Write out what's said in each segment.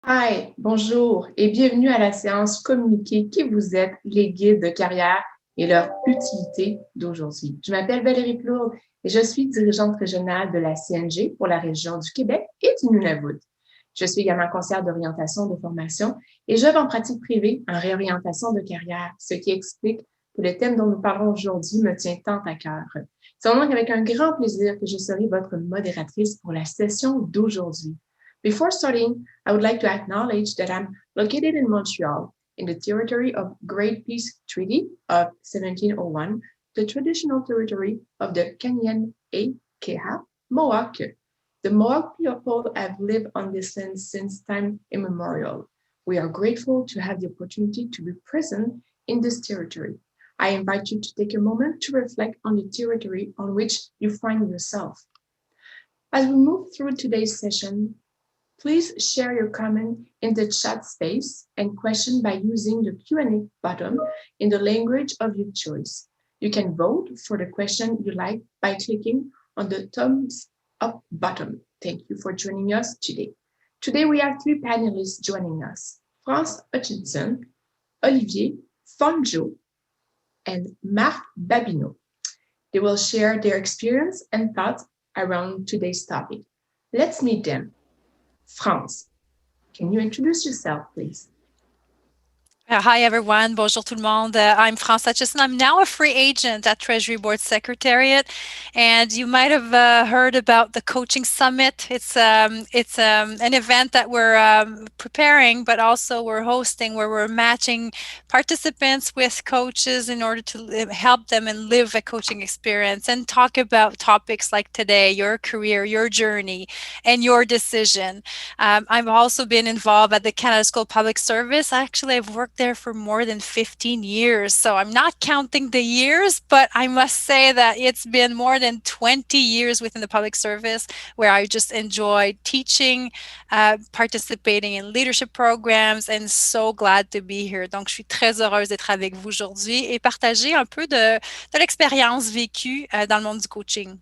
Hi, bonjour et bienvenue à la séance Communiquer, qui vous êtes, les guides de carrière et leur utilité d'aujourd'hui. Je m'appelle Valérie Plourde et je suis dirigeante régionale de la CNG pour la région du Québec et du Nunavut. Je suis également conseillère d'orientation de formation et j'œuvre en pratique privée en réorientation de carrière, ce qui explique que le thème dont nous parlons aujourd'hui me tient tant à cœur. C'est donc avec un grand plaisir que je serai votre modératrice pour la session d'aujourd'hui. Before starting, I would like to acknowledge that I'm located in Montreal, in the territory of Great Peace Treaty of 1701, the traditional territory of the Kanyen-Keha Mohawk. The Mohawk people have lived on this land since time immemorial. We are grateful to have the opportunity to be present in this territory. I invite you to take a moment to reflect on the territory on which you find yourself. As we move through today's session, please share your comment in the chat space and question by using the Q&A button in the language of your choice. You can vote for the question you like by clicking on the thumbs up button. Thank you for joining us today. Today we have three panelists joining us: France Hutchinson, Olivier Fonjo, and Marc Babineau. They will share their experience and thoughts around today's topic. Let's meet them. France, can you introduce yourself, please? Hi, everyone. Bonjour tout le monde. I'm France Hutchison. I'm now a free agent at Treasury Board Secretariat, and you might have heard about the Coaching Summit. It's an event that we're preparing, but also we're hosting, where we're matching participants with coaches in order to help them and live a coaching experience and talk about topics like today, your career, your journey, and your decision. I've also been involved at the Canada School of Public Service. Actually, I've worked there for more than 15 years. So I'm not counting the years, but I must say that it's been more than 20 years within the public service, where I just enjoy teaching, participating in leadership programs, and so glad to be here. Donc, je suis très heureuse d'être avec vous aujourd'hui et partager un peu de l'expérience vécue dans le monde du coaching.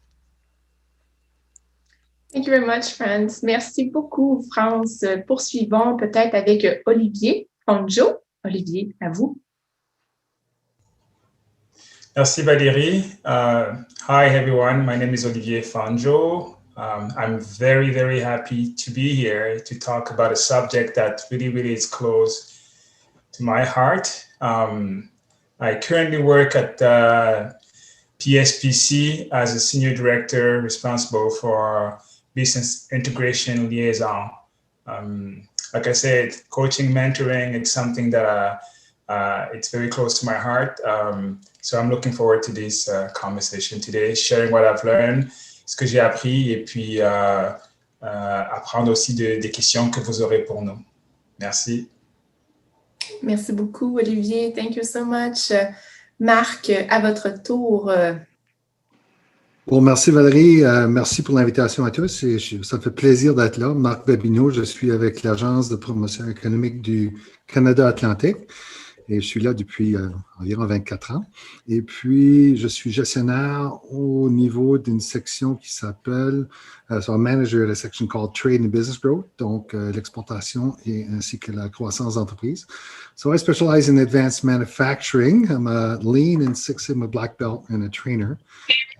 Thank you very much, France. Merci beaucoup, France. Poursuivons peut-être avec Olivier Fonjo. Olivier, à vous. Merci Valérie. Hi everyone, my name is Olivier Fonjo. I'm very, very happy to be here to talk about a subject that really is close to my heart. I currently work at PSPC as a senior director responsible for business integration liaison. Like I said, coaching, mentoring, it's something that it's very close to my heart. So I'm looking forward to this conversation today, sharing what I've learned, ce que j'ai appris, et puis apprendre aussi des questions que vous aurez pour nous. Merci. Merci beaucoup, Olivier. Thank you so much. Marc, à votre tour. Bon, merci Valérie, merci pour l'invitation à tous. Ça me fait plaisir d'être là. Marc Babineau, je suis avec l'Agence de promotion économique du Canada Atlantique et je suis là depuis environ 24 ans. Et puis, je suis gestionnaire au niveau d'une section qui s'appelle, so I'm manager at a section called Trade and Business Growth, donc l'exportation et ainsi que la croissance d'entreprise. So I specialize in advanced manufacturing. I'm a Lean and Six Sigma black belt and a trainer.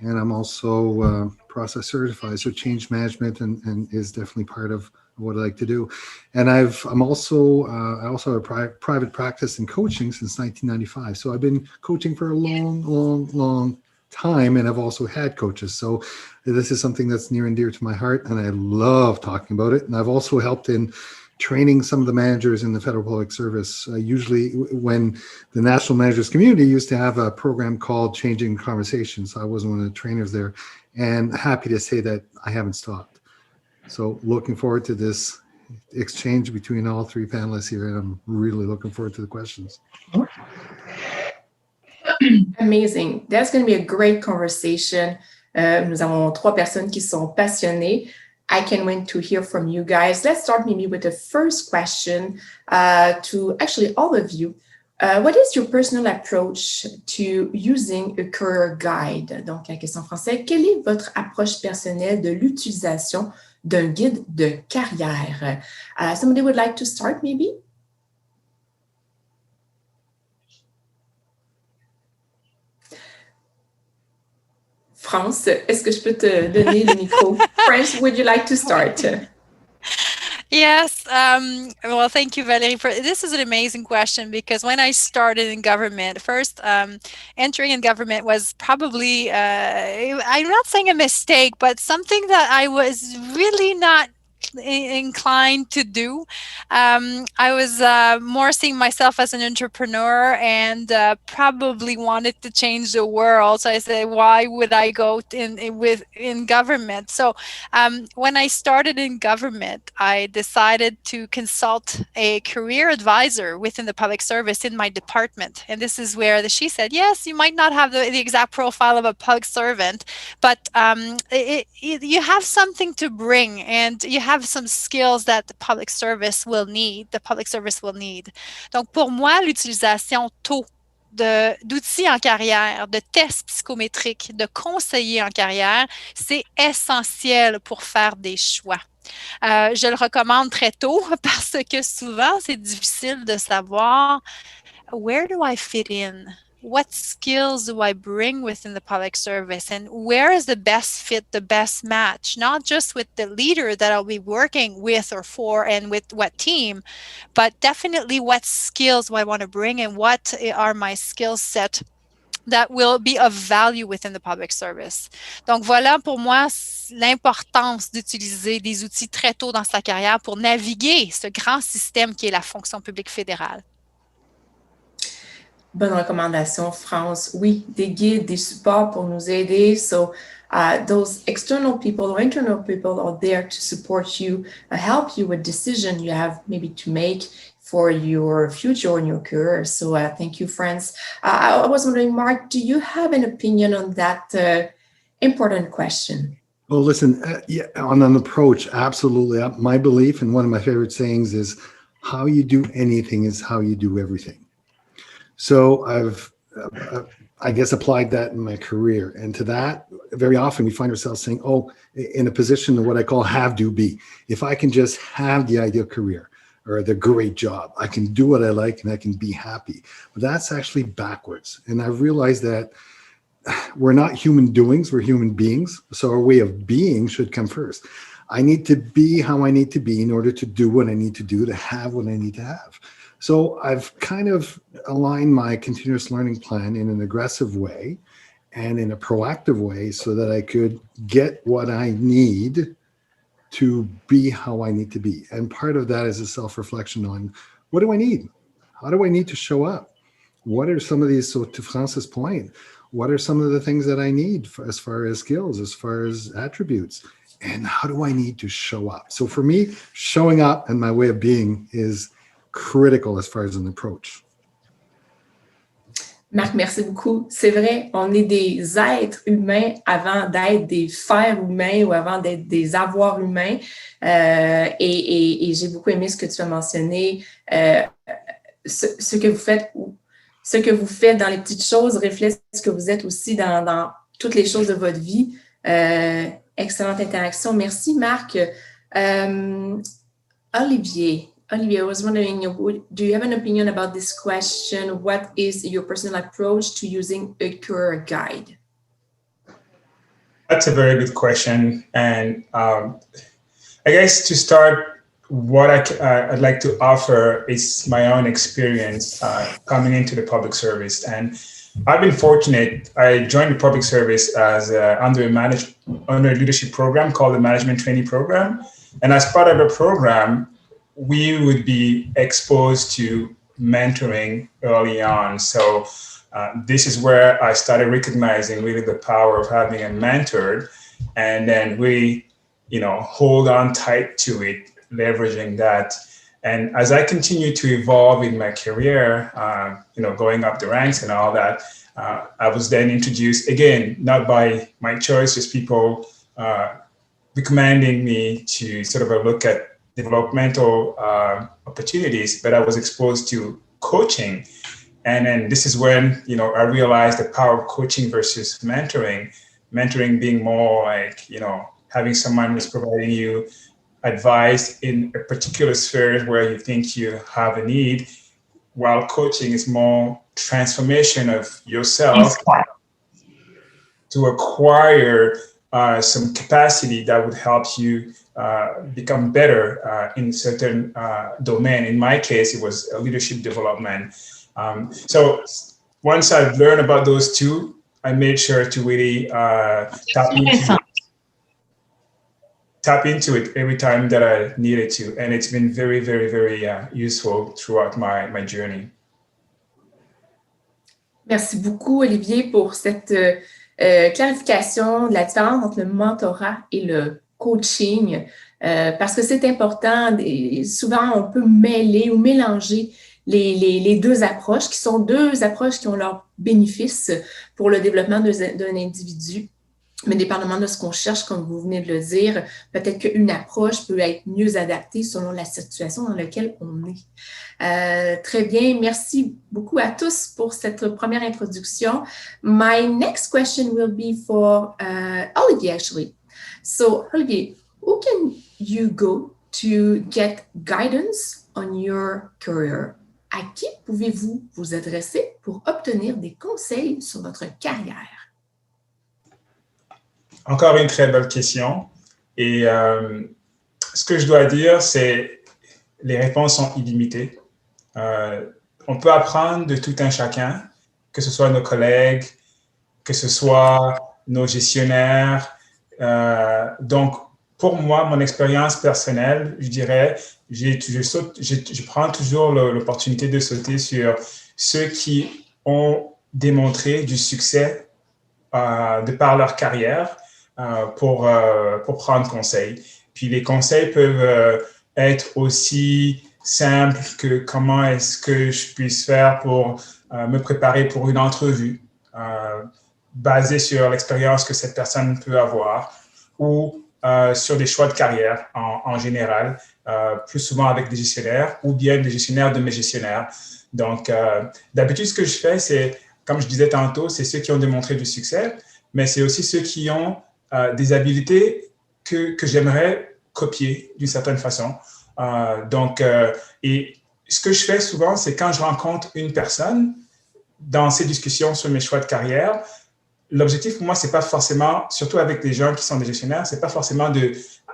And I'm also process certified, so change management and is definitely part of what I like to do. And I also have a private practice in coaching since 1995. So I've been coaching for a long time, and I've also had coaches. So this is something that's near and dear to my heart, and I love talking about it. And I've also helped in training some of the managers in the Federal Public Service. Usually when the National Managers Community used to have a program called Changing Conversations, I was one of the trainers there, and happy to say that I haven't stopped. So looking forward to this exchange between all three panelists here, and I'm really looking forward to the questions. Amazing. That's going to be a great conversation. Nous avons trois personnes qui sont passionnées. I can't wait to hear from you guys. Let's start maybe with the first question to actually all of you. What is your personal approach to using a career guide? Donc, la question en français, quelle est votre approche personnelle de l'utilisation d'un guide de carrière. Somebody would like to start, maybe? France, est-ce que je peux te donner le micro? France, would you like to start? Yes. Well, thank you, Valerie. This is an amazing question because when I started in government, first entering in government was probably, I'm not saying a mistake, but something that I was really not inclined to do. I was more seeing myself as an entrepreneur and probably wanted to change the world. So I said, why would I go in government? So when I started in government, I decided to consult a career advisor within the public service in my department. And this is where she said, yes, you might not have the exact profile of a public servant, but you have something to bring and you have some skills that the public service will need. Donc, pour moi, l'utilisation tôt d'outils en carrière, de tests psychométriques, de conseillers en carrière, c'est essentiel pour faire des choix. Je le recommande très tôt parce que souvent, c'est difficile de savoir where do I fit in? What skills do I bring within the public service? And where is the best fit, the best match? Not just with the leader that I'll be working with or for and with what team, but definitely what skills do I want to bring and what are my skill set that will be of value within the public service. Donc voilà pour moi l'importance d'utiliser des outils très tôt dans sa carrière pour naviguer ce grand système qui est la fonction publique fédérale. Bonne recommandation, France. Oui, des guides, des supports pour nous aider. So those external people or internal people are there to support you, help you with decisions you have maybe to make for your future and your career. So thank you, France. I was wondering, Mark, do you have an opinion on that important question? Well, listen, on an approach, absolutely. My belief and one of my favorite sayings is how you do anything is how you do everything. So I've, I guess, applied that in my career. And to that, very often we find ourselves saying, oh, in a position of what I call have, do, be. If I can just have the ideal career or the great job, I can do what I like and I can be happy. But that's actually backwards. And I've realized that we're not human doings, we're human beings. So our way of being should come first. I need to be how I need to be in order to do what I need to do, to have what I need to have. So I've kind of aligned my continuous learning plan in an aggressive way and in a proactive way so that I could get what I need to be how I need to be. And part of that is a self-reflection on what do I need? How do I need to show up? What are some of these, so to France's point, what are some of the things that I need as far as skills, as far as attributes? And how do I need to show up? So for me, showing up and my way of being is critical as far as an approach. Marc, merci beaucoup. C'est vrai, on est des êtres humains avant d'être des faire humains ou avant d'être des avoirs humains. Et j'ai beaucoup aimé ce que tu as mentionné. Ce que vous faites dans les petites choses reflète ce que vous êtes aussi dans toutes les choses de votre vie. Excellente interaction. Merci, Marc. Olivier, I was wondering, do you have an opinion about this question? What is your personal approach to using a career guide? That's a very good question. And I guess to start, what I'd like to offer is my own experience coming into the public service. And I've been fortunate. I joined the public service as under a leadership program called the Management Trainee Program. And as part of the program, we would be exposed to mentoring early on. So this is where I started recognizing really the power of having a mentor, and then we, hold on tight to it, leveraging that. And as I continue to evolve in my career, going up the ranks and all that, I was then introduced, again, not by my choice, just people recommending me to sort of a look at developmental opportunities, but I was exposed to coaching. And then this is when, I realized the power of coaching versus mentoring being more like, having someone who's providing you advice in a particular sphere where you think you have a need, while coaching is more transformation of yourself to acquire some capacity that would help you become better in certain domain. In my case, it was leadership development. So once I've learned about those two, I made sure to really tap into it every time that I needed to. And it's been very, very, very useful throughout my journey. Merci beaucoup, Olivier, pour cette clarification de la différence entre le mentorat et le coaching, parce que c'est important. Et souvent, on peut mêler ou mélanger les deux approches, qui sont deux approches qui ont leurs bénéfices pour le développement d'un individu. Mais dépendamment de ce qu'on cherche, comme vous venez de le dire, peut-être qu'une approche peut être mieux adaptée selon la situation dans laquelle on est. Très bien, merci beaucoup à tous pour cette première introduction. My next question will be for Olivier, actually. So, Olivier, who can you go to get guidance on your career? À qui pouvez-vous vous adresser pour obtenir des conseils sur votre carrière? Encore une très belle question. Et ce que je dois dire, c'est les réponses sont illimitées. On peut apprendre de tout un chacun, que ce soit nos collègues, que ce soit nos gestionnaire. Donc, pour moi, mon expérience personnelle, je dirais, je prends toujours l'opportunité de sauter sur ceux qui ont démontré du succès de par leur carrière pour prendre conseil. Puis les conseils peuvent être aussi simples que comment est-ce que je puisse faire pour me préparer pour une entrevue, basé sur l'expérience que cette personne peut avoir, ou sur des choix de carrière en général, plus souvent avec des gestionnaires ou bien des gestionnaires de mes gestionnaires. Donc, d'habitude, ce que je fais, c'est, comme je disais tantôt, c'est ceux qui ont démontré du succès, mais c'est aussi ceux qui ont des habiletés que j'aimerais copier d'une certaine façon. Et ce que je fais souvent, c'est quand je rencontre une personne dans ces discussions sur mes choix de carrière, l'objectif pour moi, c'est pas forcément, surtout avec des gens qui sont des gestionnaires, c'est pas forcément de,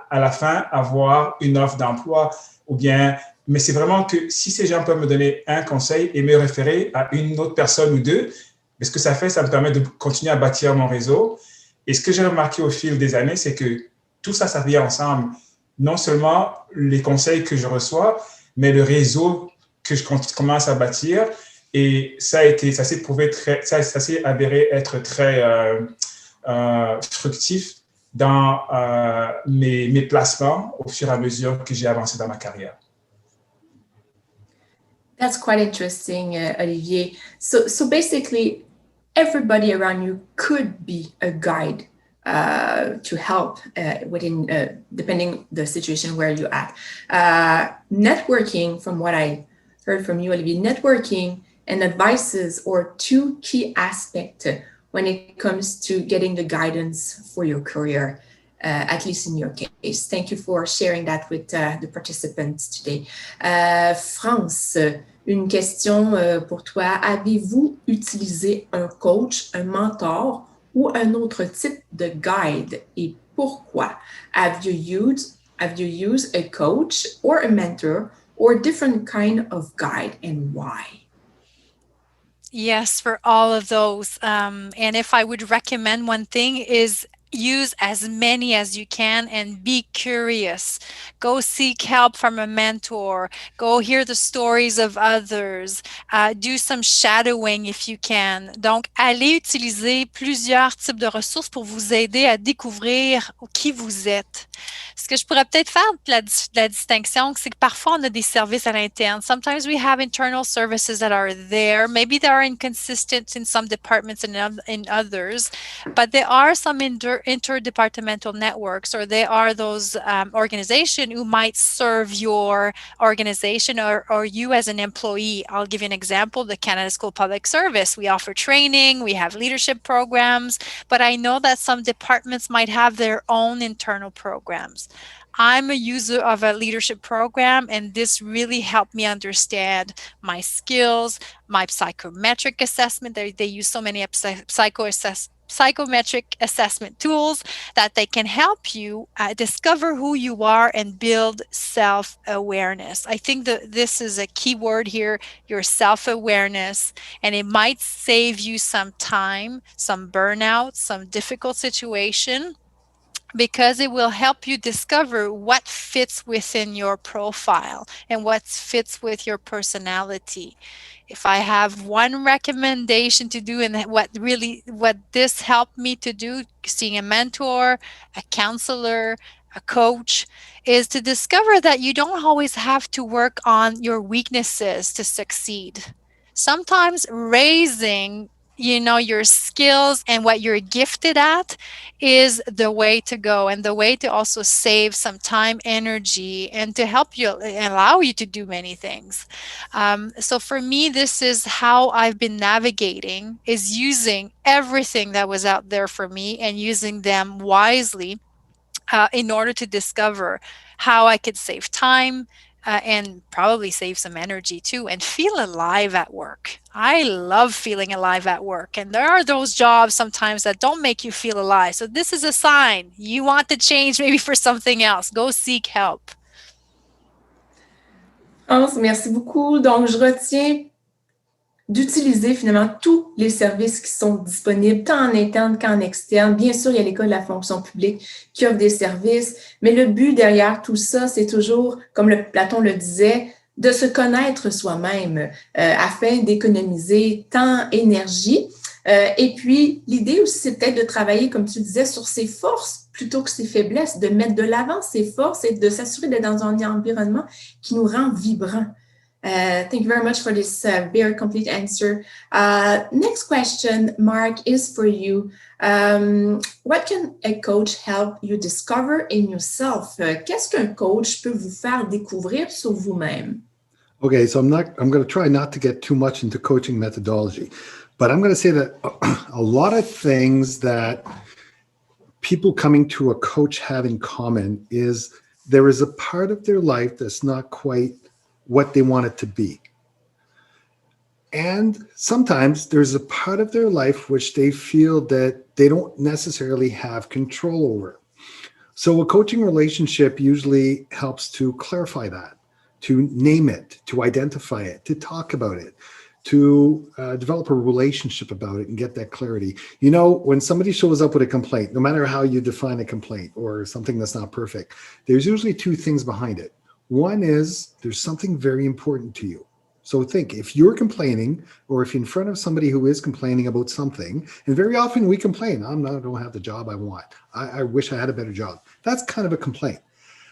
à la fin, avoir une offre d'emploi ou bien, mais c'est vraiment que si ces gens peuvent me donner un conseil et me référer à une autre personne ou deux, ce que ça fait, ça me permet de continuer à bâtir mon réseau. Et ce que j'ai remarqué au fil des années, c'est que tout ça, ça vient ensemble. Non seulement les conseils que je reçois, mais le réseau que je commence à bâtir. Et ça s'est prouvé ça s'est avéré être très fructif dans mes placements au fur et à mesure que j'ai avancé dans ma carrière. That's quite interesting, Olivier. So basically, everybody around you could be a guide to help within, depending the situation where you're at. Networking, from what I heard from you, Olivier, networking and advices are two key aspects when it comes to getting the guidance for your career, at least in your case. Thank you for sharing that with the participants today. France, une question pour toi. Avez-vous utilisé un coach, un mentor ou un autre type de guide et pourquoi? Have you used a coach or a mentor or different kind of guide and why? Yes, for all of those. And if I would recommend one thing is use as many as you can and be curious. Go seek help from a mentor. Go hear the stories of others. Do some shadowing if you can. Donc, allez utiliser plusieurs types de ressources pour vous aider à découvrir qui vous êtes. Ce que je pourrais peut-être faire la distinction, c'est que parfois on a des services à l'interne. Sometimes we have internal services that are there. Maybe they are inconsistent in some departments and in others, but there are some interdepartmental networks, or there are those organizations who might serve your organization or you as an employee. I'll give you an example. The Canada School Public Service. We offer training, we have leadership programs, but I know that some departments might have their own internal programs. I'm a user of a leadership program, and this really helped me understand my skills, my psychometric assessment. They use so many psychometric assessment tools that they can help you discover who you are and build self-awareness. I think that this is a key word here, your self-awareness, and it might save you some time, some burnout, some difficult situation, because it will help you discover what fits within your profile and what fits with your personality. If I have one recommendation to do, and what this helped me to do, seeing a mentor, a counselor, a coach, is to discover that you don't always have to work on your weaknesses to succeed. Sometimes raising your skills and what you're gifted at is the way to go, and the way to also save some time, energy, and to help you, allow you to do many things. So for me, this is how I've been navigating, is using everything that was out there for me and using them wisely in order to discover how I could save time, and probably save some energy too, and feel alive at work. I love feeling alive at work. And there are those jobs sometimes that don't make you feel alive. So this is a sign you want to change, maybe for something else. Go seek help. France, merci beaucoup. Donc, je retiens d'utiliser finalement tous les services qui sont disponibles, tant en interne qu'en externe. Bien sûr, il y a l'École de la fonction publique qui offre des services, mais le but derrière tout ça, c'est toujours, comme Platon le disait, de se connaître soi-même afin d'économiser temps, énergie. Et puis, l'idée aussi, c'est peut-être de travailler, comme tu disais, sur ses forces plutôt que ses faiblesses, de mettre de l'avant ses forces et de s'assurer d'être dans un environnement qui nous rend vibrants. Thank you very much for this very complete answer. Next question, Mark, is for you. What can a coach help you discover in yourself? Qu'est-ce qu'un coach peut vous faire découvrir sur vous-même? Okay, so I'm going to try not to get too much into coaching methodology, but I'm going to say that a lot of things that people coming to a coach have in common is there is a part of their life that's not quite what they want it to be. And sometimes there's a part of their life which they feel that they don't necessarily have control over. So a coaching relationship usually helps to clarify that, to name it, to identify it, to talk about it, to develop a relationship about it and get that clarity. You know, when somebody shows up with a complaint, no matter how you define a complaint or something that's not perfect, there's usually two things behind it. One is there's something very important to you. So think, if you're complaining, or if you're in front of somebody who is complaining about something, and very often we complain, I don't have the job I want. I wish I had a better job. That's kind of a complaint.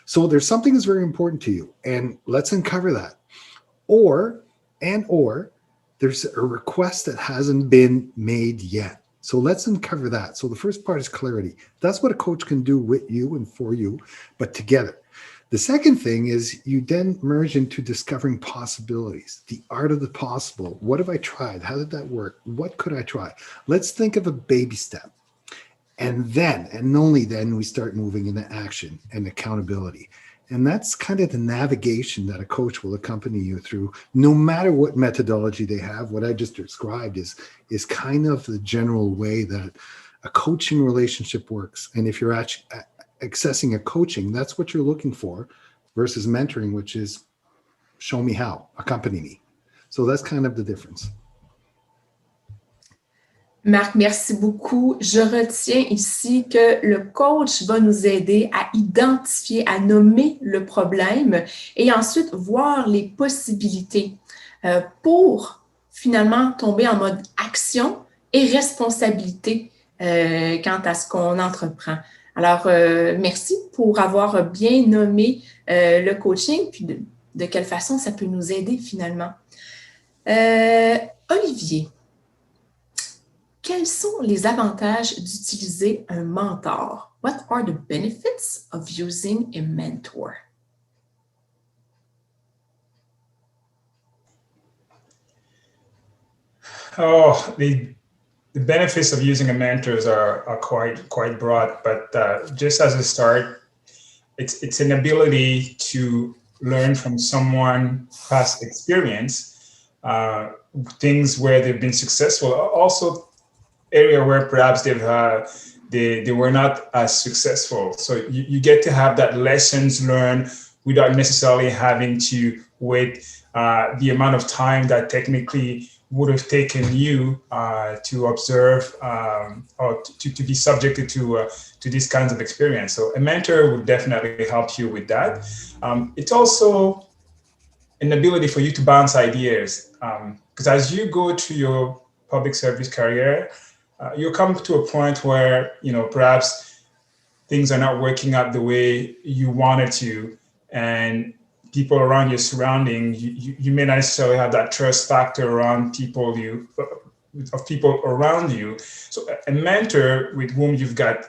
So there's something that's very important to you, and let's uncover that. Or there's a request that hasn't been made yet. So let's uncover that. So the first part is clarity. That's what a coach can do with you and for you, but together. The second thing is you then merge into discovering possibilities, the art of the possible. What have I tried? How did that work? What could I try? Let's think of a baby step. And then, and only then, we start moving into action and accountability. And that's kind of the navigation that a coach will accompany you through, no matter what methodology they have. What I just described is kind of the general way that a coaching relationship works. And if you're actually accessing a coaching, that's what you're looking for, versus mentoring, which is show me how, accompany me. So that's kind of the difference. Marc, merci beaucoup. Je retiens ici que le coach va nous aider à identifier, à nommer le problème et ensuite voir les possibilités pour finalement tomber en mode action et responsabilité quant à ce qu'on entreprend. Alors, merci pour avoir bien nommé le coaching, puis de quelle façon ça peut nous aider finalement. Olivier, quels sont les avantages d'utiliser un mentor? What are the benefits of using a mentor? Oh, the benefits of using a mentor are quite broad, but just as a start, it's an ability to learn from someone past experience, things where they've been successful, also area where perhaps they were not as successful. So you get to have that lessons learned without necessarily having to wait the amount of time that technically would have taken you to observe or to be subjected to these kinds of experience. So a mentor would definitely help you with that. It's also an ability for you to bounce ideas, because as you go to your public service career, you'll come to a point where, perhaps things are not working out the way you wanted to, and people around your surrounding, you may not necessarily have that trust factor around people around you. So a mentor with whom you've got,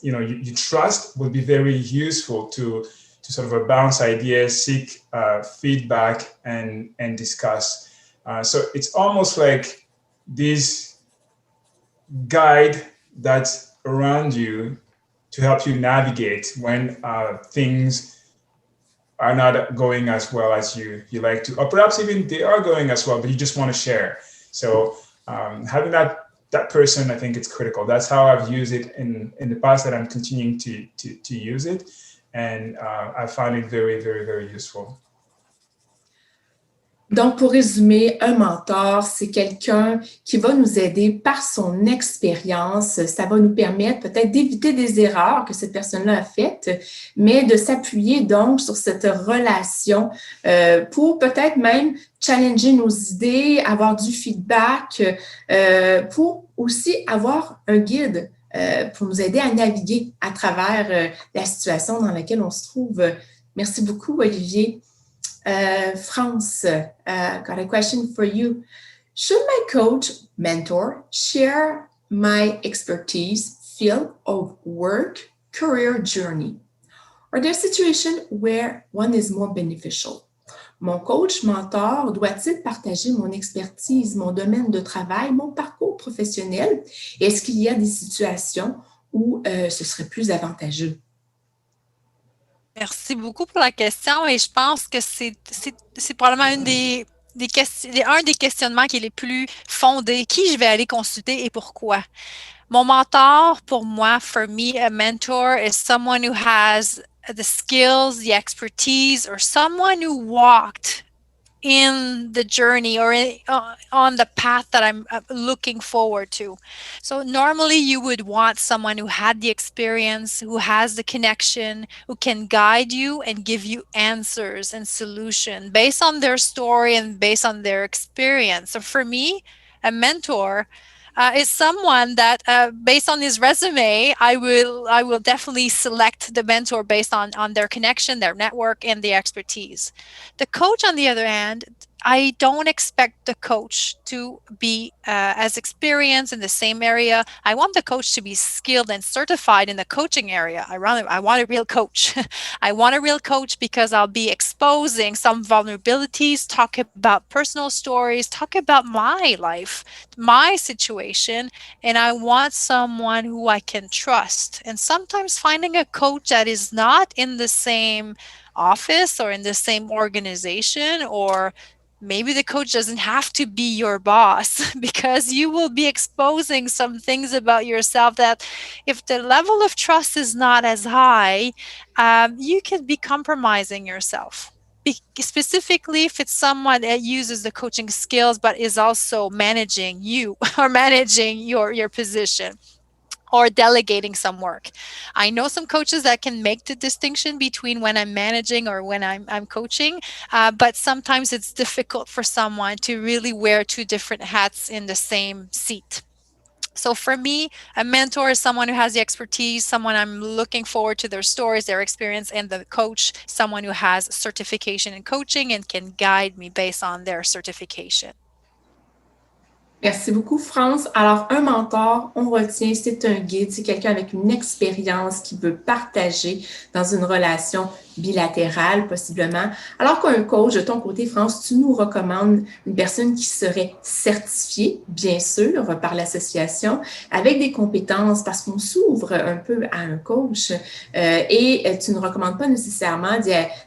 you trust would be very useful to sort of bounce ideas, seek feedback, and discuss. So it's almost like this guide that's around you to help you navigate when things are not going as well as you like to, or perhaps even they are going as well, but you just want to share. So having that person, I think it's critical. That's how I've used it in the past, that I'm continuing to use it, and I find it very, very, very useful. Donc, pour résumer, un mentor, c'est quelqu'un qui va nous aider par son expérience. Ça va nous permettre peut-être d'éviter des erreurs que cette personne-là a faites, mais de s'appuyer donc sur cette relation pour peut-être même challenger nos idées, avoir du feedback, pour aussi avoir un guide pour nous aider à naviguer à travers la situation dans laquelle on se trouve. Merci beaucoup, Olivier. France, got a question for you. Should my coach, mentor, share my expertise, field of work, career journey? Are there situations where one is more beneficial? Mon coach, mentor, doit-il partager mon expertise, mon domaine de travail, mon parcours professionnel? Est-ce qu'il y a des situations où ce serait plus avantageux? Merci beaucoup pour la question, et je pense que c'est probablement un des questionnements qui est les plus fondés. Qui je vais aller consulter et pourquoi? Mon mentor, pour moi, for me, a mentor is someone who has the skills, the expertise, or someone who walked in the journey or on the path that I'm looking forward to. So normally you would want someone who had the experience, who has the connection, who can guide you and give you answers and solution based on their story and based on their experience. So for me, a mentor is someone that, based on his resume, I will definitely select the mentor based on their connection, their network, and the expertise. The coach, on the other hand, I don't expect the coach to be as experienced in the same area. I want the coach to be skilled and certified in the coaching area. I want a real coach. I want a real coach because I'll be exposing some vulnerabilities, talk about personal stories, talk about my life, my situation, and I want someone who I can trust. And sometimes finding a coach that is not in the same office or in the same organization, or maybe the coach doesn't have to be your boss, because you will be exposing some things about yourself that, if the level of trust is not as high, you can be compromising yourself. Specifically, if it's someone that uses the coaching skills but is also managing you or managing your position, or delegating some work. I know some coaches that can make the distinction between when I'm managing or when I'm coaching, but sometimes it's difficult for someone to really wear two different hats in the same seat. So for me, a mentor is someone who has the expertise, someone I'm looking forward to their stories, their experience, and the coach, someone who has certification in coaching and can guide me based on their certification. Merci beaucoup, France. Alors, un mentor, on retient, c'est un guide, c'est quelqu'un avec une expérience qui veut partager dans une relation bilatérale, possiblement. Alors qu'un coach, de ton côté, France, tu nous recommandes une personne qui serait certifiée, bien sûr, par l'association, avec des compétences, parce qu'on s'ouvre un peu à un coach et tu ne recommandes pas nécessairement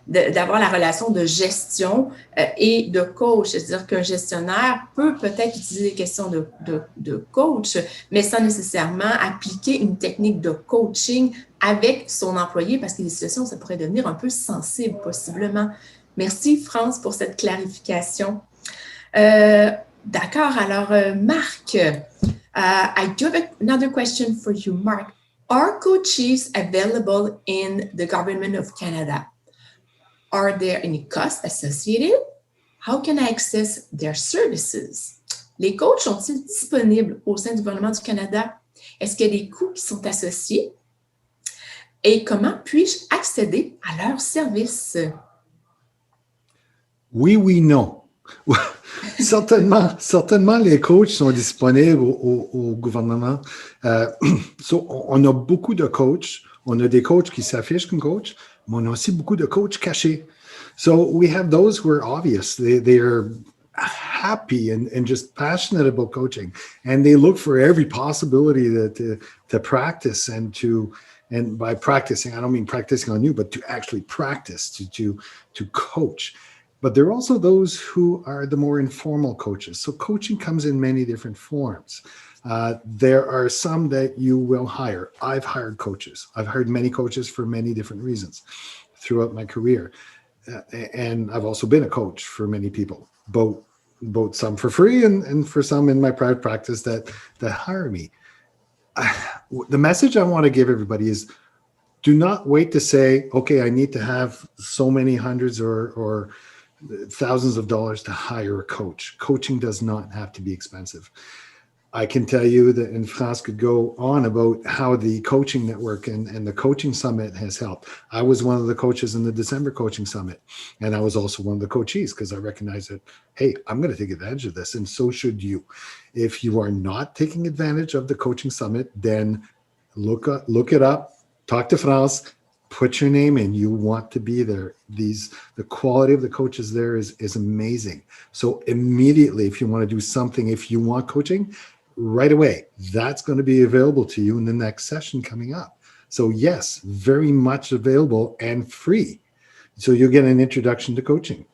d'avoir la relation de gestion et de coach. C'est-à-dire qu'un gestionnaire peut peut-être utiliser des questions de coach, mais sans nécessairement appliquer une technique de coaching avec son employé, parce que les situations, ça pourrait devenir un peu sensible, possiblement. Merci, France, pour cette clarification. D'accord, alors, Marc, I do have another question for you, Marc. Are coaches available in the government of Canada? Are there any costs associated? How can I access their services? Les coachs sont-ils disponibles au sein du gouvernement du Canada? Est-ce qu'il y a des coûts qui sont associés? Et comment puis-je accéder à leurs services? Oui, non. certainement, les coachs sont disponibles au gouvernement. On a beaucoup de coachs. On a des coachs qui s'affichent comme coach, mais on a aussi beaucoup de coachs cachés. So we have those who are obvious. They are happy and just passionate about coaching, and they look for every possibility to practice and by practicing, I don't mean practicing on you, but to actually practice, to coach. But there are also those who are the more informal coaches. So coaching comes in many different forms. There are some that you will hire. I've hired coaches. I've hired many coaches for many different reasons throughout my career. And I've also been a coach for many people, both some for free and for some in my private practice that hire me. The message I want to give everybody is, do not wait to say, okay, I need to have so many hundreds or thousands of dollars to hire a coach. Coaching does not have to be expensive. I can tell you that, and France could go on about how the coaching network and the coaching summit has helped. I was one of the coaches in the December coaching summit, and I was also one of the coachees because I recognize that, hey, I'm going to take advantage of this, and so should you. If you are not taking advantage of the coaching summit, then look it up, talk to France, put your name in. You want to be there. The quality of the coaches there is amazing. So immediately, if you want to do something, if you want coaching, right away, that's going to be available to you in the next session coming up. So yes, very much available and free. So you'll get an introduction to coaching.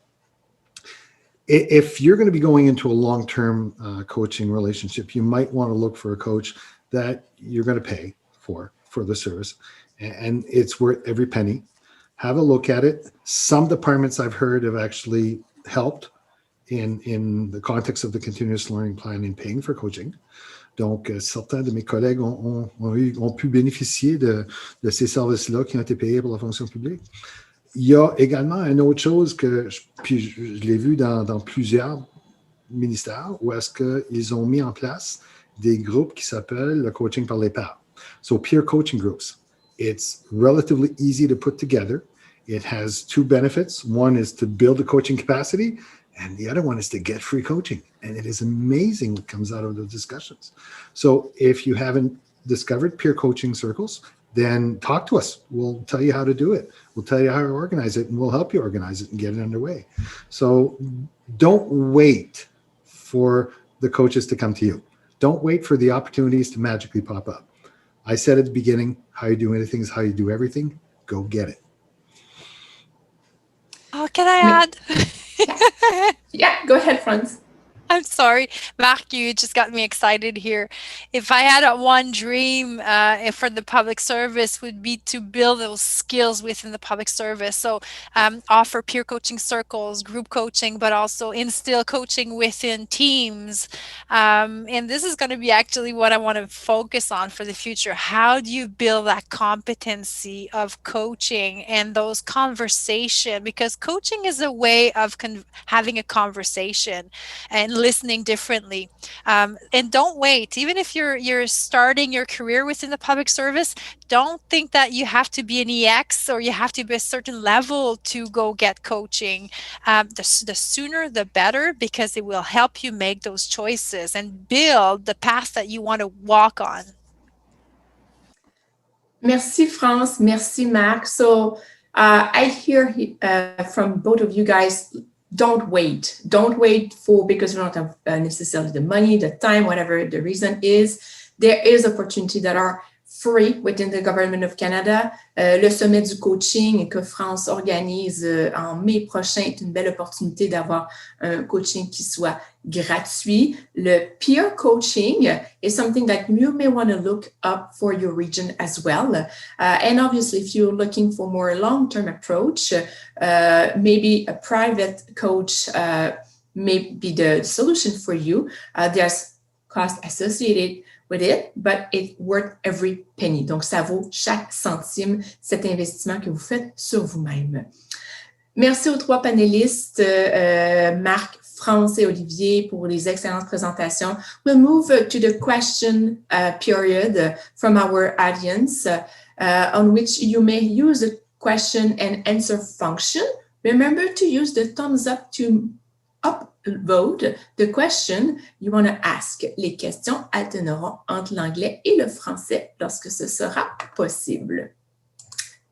If you're going to be going into a long-term coaching relationship, you might want to look for a coach that you're going to pay for the service, and it's worth every penny. Have a look at it. Some departments I've heard have actually helped in the context of the continuous learning plan in paying for coaching. Donc, certains de mes collègues ont pu bénéficier de ces services-là qui ont été payés pour la fonction publique. Il y a également une autre chose que je l'ai vu dans plusieurs ministères où est-ce qu'ils ont mis en place des groupes qui s'appellent le coaching par les pairs. So peer coaching groups. It's relatively easy to put together. It has two benefits. One is to build the coaching capacity, and the other one is to get free coaching. And it is amazing what comes out of those discussions. So if you haven't discovered peer coaching circles, then talk to us. We'll tell you how to do it. We'll tell you how to organize it, and we'll help you organize it and get it underway. So don't wait for the coaches to come to you. Don't wait for the opportunities to magically pop up. I said at the beginning, how you do anything is how you do everything. Go get it. Oh, can I add? Yeah, go ahead, Franz. I'm sorry, Marc, you just got me excited here. If I had one dream for the public service would be to build those skills within the public service. So offer peer coaching circles, group coaching, but also instill coaching within teams. And this is going to be actually what I want to focus on for the future. How do you build that competency of coaching and those conversation? Because coaching is a way of having a conversation. And listening differently. And don't wait. Even if you're starting your career within the public service, don't think that you have to be an EX or you have to be a certain level to go get coaching. The sooner the better, because it will help you make those choices and build the path that you want to walk on. Merci, France. Merci, Marc. So I hear from both of you guys, don't wait. Don't wait because you don't have necessarily the money, the time, whatever the reason is. There is opportunity that are free within the government of Canada. Le sommet du coaching que France organise en mai prochain est une belle opportunité d'avoir un coaching qui soit gratuit. Le peer coaching is something that you may want to look up for your region as well. And obviously, if you're looking for more long-term approach, maybe a private coach may be the solution for you. There's cost associated with it, but it's worth every penny. Donc, ça vaut chaque centime, cet investissement que vous faites sur vous-même. Merci aux trois panélistes, Marc, France et Olivier, pour les excellentes présentations. We'll move to the question period from our audience, on which you may use the question and answer function. Remember to use the thumbs up to upvote the question you want to ask. Les questions alterneront entre l'anglais et le français lorsque ce sera possible.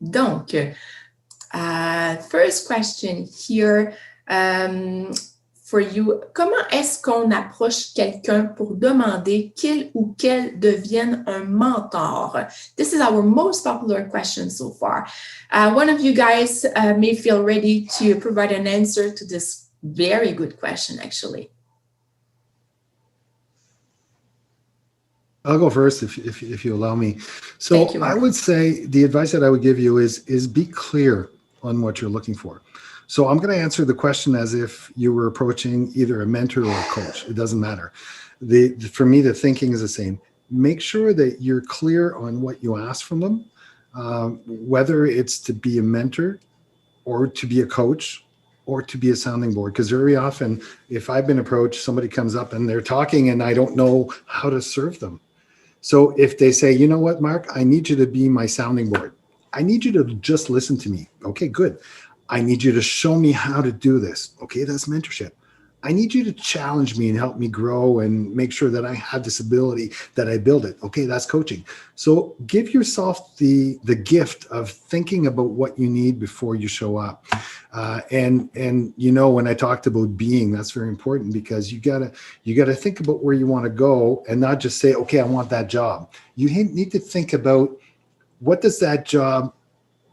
Donc, first question here for you. Comment est-ce qu'on approche quelqu'un pour demander qu'il ou qu'elle devienne un mentor? This is our most popular question so far. One of you guys may feel ready to provide an answer to this very good question, actually. I'll go first if you allow me. So Thank you, Mark. I would say the advice that I would give you is be clear on what you're looking for. So I'm going to answer the question as if you were approaching either a mentor or a coach. It doesn't matter. For me, the thinking is the same. Make sure that you're clear on what you ask from them, whether it's to be a mentor or to be a coach or to be a sounding board. Because very often, if I've been approached, somebody comes up and they're talking and I don't know how to serve them. So if they say, you know what, Mark, I need you to be my sounding board. I need you to just listen to me. Okay, good. I need you to show me how to do this. Okay, that's mentorship. I need you to challenge me and help me grow and make sure that I have this ability, that I build it. Okay, that's coaching. So give yourself the gift of thinking about what you need before you show up. And you know, when I talked about being, that's very important because you gotta think about where you want to go and not just say, okay, I want that job. You need to think about what is that job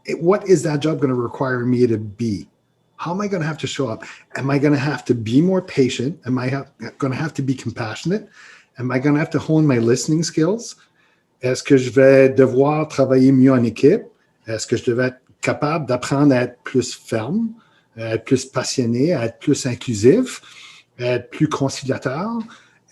going to require me to be? How am I going to have to show up? Am I going to have to be more patient? Am I going to have to be compassionate? Am I going to have to hone my listening skills? Est-ce que je vais devoir travailler mieux en équipe? Est-ce que je vais être capable d'apprendre à être plus ferme, à être plus passionné, à être plus inclusif, à être plus conciliateur?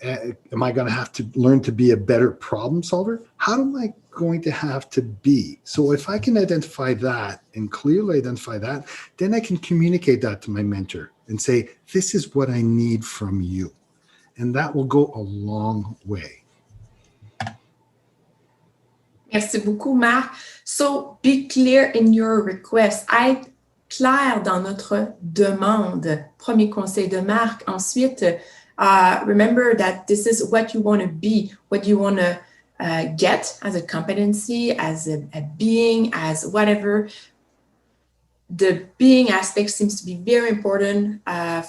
Am I going to have to learn to be a better problem solver? How am I going to have to be? So if I can identify that and clearly identify that, then I can communicate that to my mentor and say, this is what I need from you. And that will go a long way. Merci beaucoup, Marc. So be clear in your request. Être clair dans notre demande. Premier conseil de Marc. Ensuite, remember that this is what you want to be, what you want to get as a competency, as a being, as whatever. The being aspect seems to be very important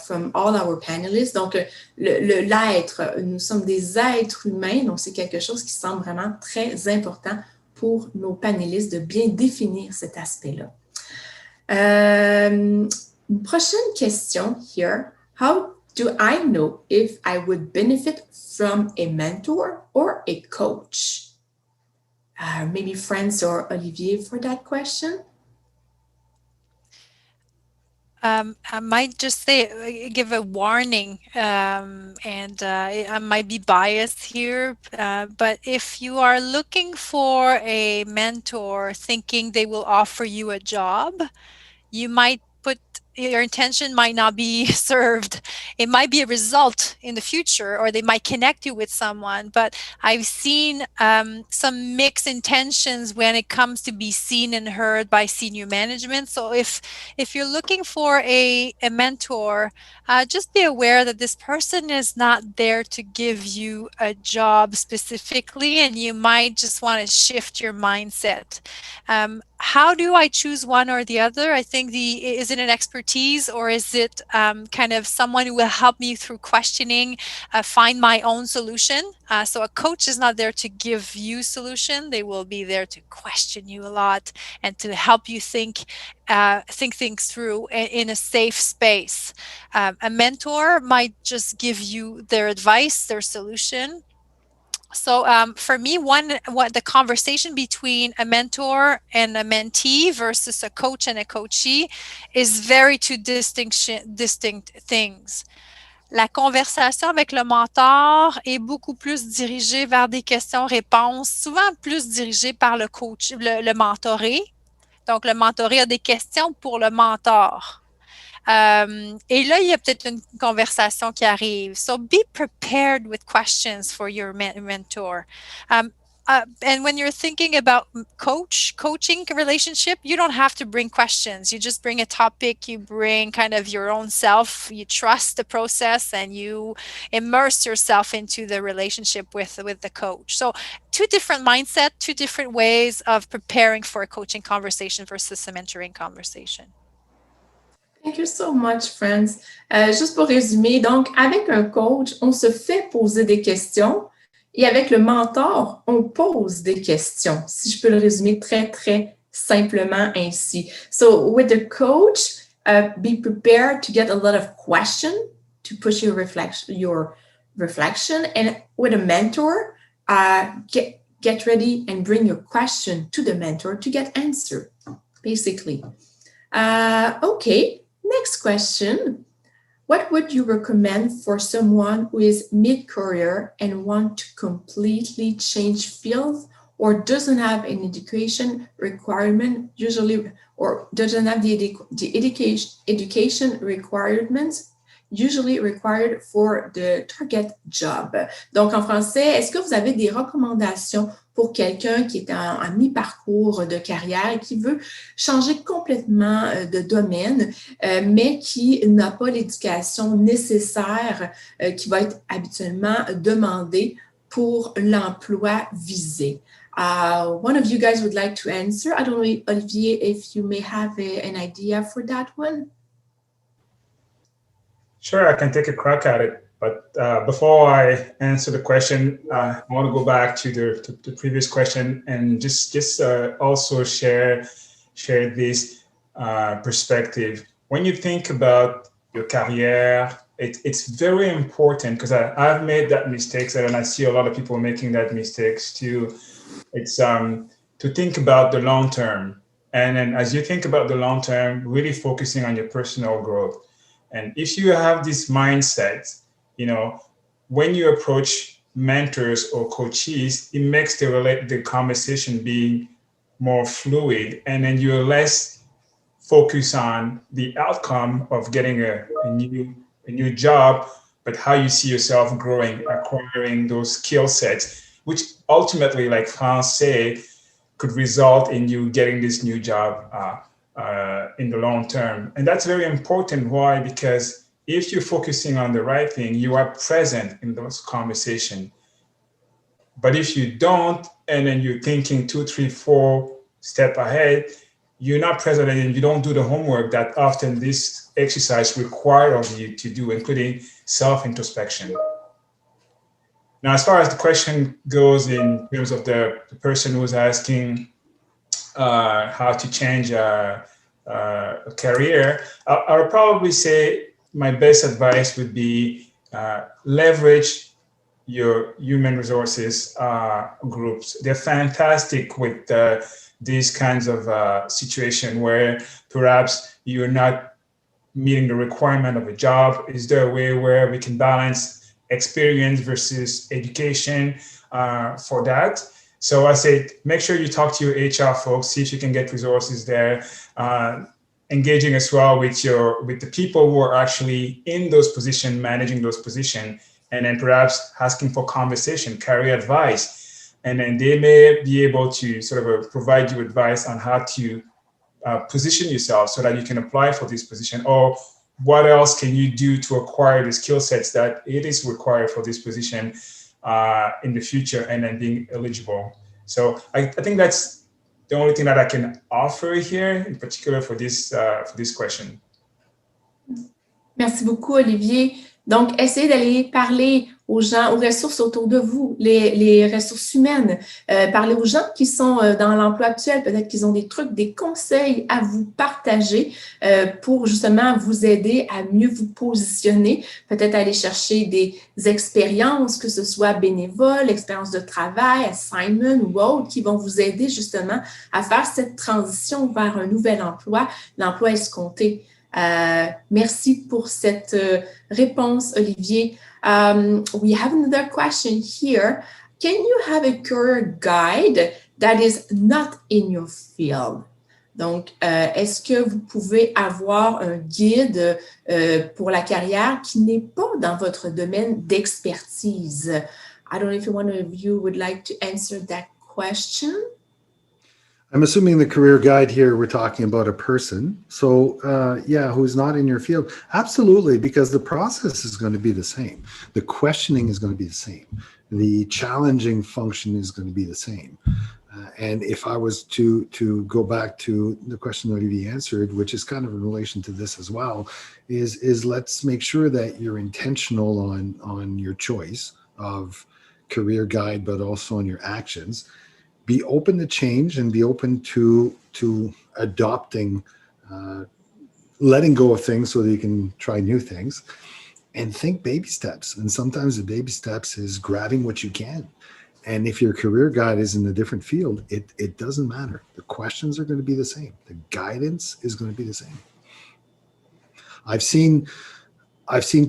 from all our panelists. Donc, l'être, nous sommes des êtres humains, donc c'est quelque chose qui semble vraiment très important pour nos panélistes de bien définir cet aspect-là. Prochaine question here. How do I know if I would benefit from a mentor or a coach? Maybe France or Olivier for that question. I might just say, give a warning, and I might be biased here, but if you are looking for a mentor thinking they will offer you a job, you might put your intention might not be served. It might be a result in the future, or they might connect you with someone. But I've seen some mixed intentions when it comes to be seen and heard by senior management. So if you're looking for a mentor, just be aware that this person is not there to give you a job specifically, and you might just want to shift your mindset. How do I choose one or the other? I think is it an expertise, or is it kind of someone who will help me through questioning, find my own solution? So a coach is not there to give you solution. They will be there to question you a lot and to help you think things through in a safe space. A mentor might just give you their advice, their solution. So for me, what the conversation between a mentor and a mentee versus a coach and a coachee is very two distinct things. La conversation avec le mentor est beaucoup plus dirigée vers des questions-réponses, souvent plus dirigée par le coach, le mentoré. Donc, le mentoré a des questions pour le mentor. Et là, il y a peut-être une conversation qui arrive. So be prepared with questions for your mentor. And when you're thinking about coaching relationship, you don't have to bring questions. You just bring a topic, you bring kind of your own self, you trust the process, and you immerse yourself into the relationship with the coach. So two different mindset, two different ways of preparing for a coaching conversation versus a mentoring conversation. Thank you so much, friends. Juste pour résumer, donc, avec un coach, on se fait poser des questions et avec le mentor, on pose des questions. Si je peux le résumer très, très simplement ainsi. So, with the coach, be prepared to get a lot of questions to push your reflection. And with a mentor, get ready and bring your question to the mentor to get answered, basically. Okay. Next question. What would you recommend for someone who is mid-career and want to completely change fields or doesn't have an education requirement usually, or doesn't have the education requirements usually required for the target job? Donc, en français, est-ce que vous avez des recommandations pour quelqu'un qui est en mi-parcours de carrière et qui veut changer complètement de domaine, mais qui n'a pas l'éducation nécessaire qui va être habituellement demandée pour l'emploi visé? One of you guys would like to answer. I don't know, Olivier, if you may have an idea for that one. Sure, I can take a crack at it. But before I answer the question, I want to go back to the previous question and just also share this perspective. When you think about your carrière, it's very important, because I've made that mistake, and I see a lot of people making that mistakes too. It's to think about the long term. And then as you think about the long term, really focusing on your personal growth. And if you have this mindset, when you approach mentors or coaches, it makes the conversation be more fluid, and then you're less focused on the outcome of getting a new job, but how you see yourself growing, acquiring those skill sets, which ultimately, like France said, could result in you getting this new job in the long term. And that's very important. Why? Because if you're focusing on the right thing, you are present in those conversations. But if you don't, and then you're thinking 2, 3, 4 steps ahead, you're not present and you don't do the homework that often this exercise requires of you to do, including self-introspection. Now, as far as the question goes in terms of the person who's asking how to change a career, I would probably say my best advice would be leverage your human resources groups. They're fantastic with these kinds of situation where perhaps you're not meeting the requirement of a job. Is there a way where we can balance experience versus education for that? So I say, make sure you talk to your HR folks, see if you can get resources there. engaging as well with the people who are actually in those positions, managing those positions, and then perhaps asking for conversation, career advice. And then they may be able to sort of provide you advice on how to position yourself so that you can apply for this position, or what else can you do to acquire the skill sets that it is required for this position in the future, and then being eligible. So I think that's the only thing that I can offer here, in particular for this question. Merci beaucoup, Olivier. Donc, essayez d'aller parler aux gens, aux ressources autour de vous, les ressources humaines. Parlez aux gens qui sont dans l'emploi actuel. Peut-être qu'ils ont des trucs, des conseils à vous partager pour justement vous aider à mieux vous positionner. Peut-être aller chercher des expériences, que ce soit bénévoles, expériences de travail, assignment ou autres, qui vont vous aider justement à faire cette transition vers un nouvel emploi, l'emploi escompté. Merci pour cette réponse, Olivier. We have another question here. Can you have a career guide that is not in your field? Donc, est-ce que vous pouvez avoir un guide pour la carrière qui n'est pas dans votre domaine d'expertise? I don't know if one of you would like to answer that question. I'm assuming the career guide here, we're talking about a person. So yeah, who's not in your field. Absolutely, because the process is going to be the same. The questioning is going to be the same. The challenging function is going to be the same. And if I was to go back to the question Olivier answered, which is kind of in relation to this as well, is let's make sure that you're intentional on your choice of career guide, but also on your actions. Be open to change and be open to adopting, letting go of things so that you can try new things, and think baby steps. And sometimes the baby steps is grabbing what you can. And if your career guide is in a different field, it doesn't matter. The questions are going to be the same. The guidance is going to be the same. I've seen